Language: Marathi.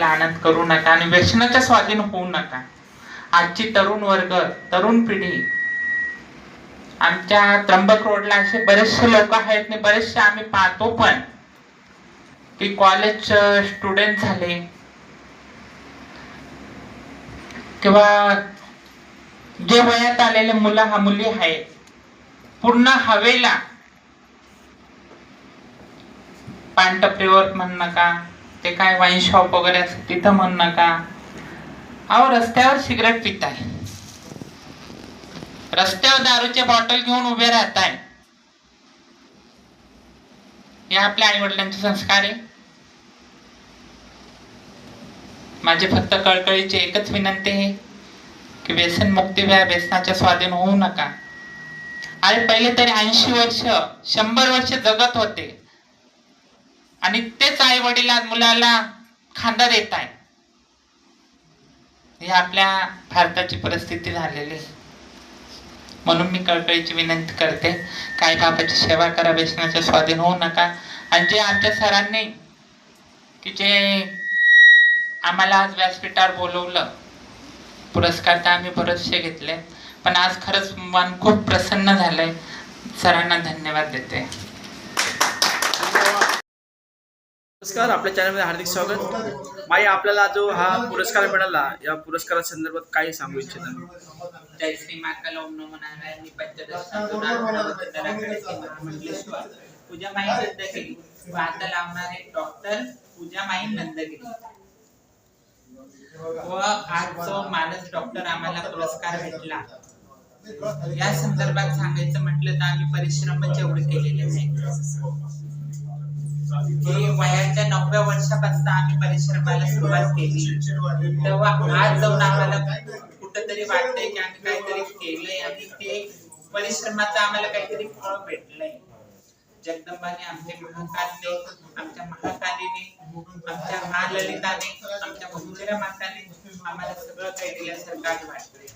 लानत करू नका आणि व्यसनाच्या स्वाधीन होऊ नका. आजची तरुण वर्ग, तरुण पिढी, आमच्या त्र्यंबक रोडला असे बरेचसे लोक आहेत आणि बरेचसे आम्ही पाहतो पण की कॉलेज स्टुडंट झाले किंवा जे वयात आलेले मुलं मुली आहेत, पूर्ण हवेला पानटपरीवर म्हण नका, ते काय वाईन शॉप वगैरे असते तिथं म्हण नका, अहो रस्त्यावर सिगरेट पिताय, रस्त्यावर दारूचे बॉटल घेऊन उभे राहताय. हे आपल्या आई वडिलांचे संस्कार आहे. माझी फक्त कळकळीची एकच विनंती आहे की व्यसन मुक्ती व्हा, व्यसनाच्या स्वाधीन होऊ नका. अरे पहिले तरी 80 वर्ष 100 वर्ष जगत होते आणि तेच आई वडील मुलाला खांदा देत आहे. ही आपल्या भारताची परिस्थिती झालेली आहे. म्हणून मी कळकळीची विनंती करते, काय बाबाची सेवा करा, व्यसनाच्या स्वाधीन होऊ नका. आणि जे आमच्या सरांनी की जे आम्हाला आज व्यासपीठावर बोलवलं, पुरस्कार तर आम्ही बरेचसे घेतले, पण आज खरंच मन खूप प्रसन्न झालंय. सरांना धन्यवाद देते. नमस्कार, आपल्या चॅनलमध्ये हार्दिक स्वागत. माई, आपल्याला जो हा पुरस्कार मिळाला, या पुरस्कारासंदर्भात काय सांगू इच्छिता? जय श्री महाकाल, ओम नमो नारायण. पूजा माई नंदगिरी, वार्ता लावणारे डॉक्टर पूजा माई नंदगिरी व आज जो मानस डॉक्टर आम्हाला पुरस्कार भेटला, या संदर्भात सांगायचं म्हटलं तर आम्ही परिश्रम जेवढे केलेले आहेत की वयाच्या 9व्या वर्षापासून आम्ही परिश्रमाला सुरुवात केली, तेव्हा आज जाऊन आम्हाला कुठंतरी वाटतंय की आम्ही काहीतरी केलंय आणि ते परिश्रमाचं आम्हाला काहीतरी फळ भेटलंय. जगदंबाने, आमचे महाकालने, आमच्या महाकालीने, आमच्या महाललिताने, आमच्या बहुचरा माताने आम्हाला सगळं काही दिल्यासारखं वाटतंय.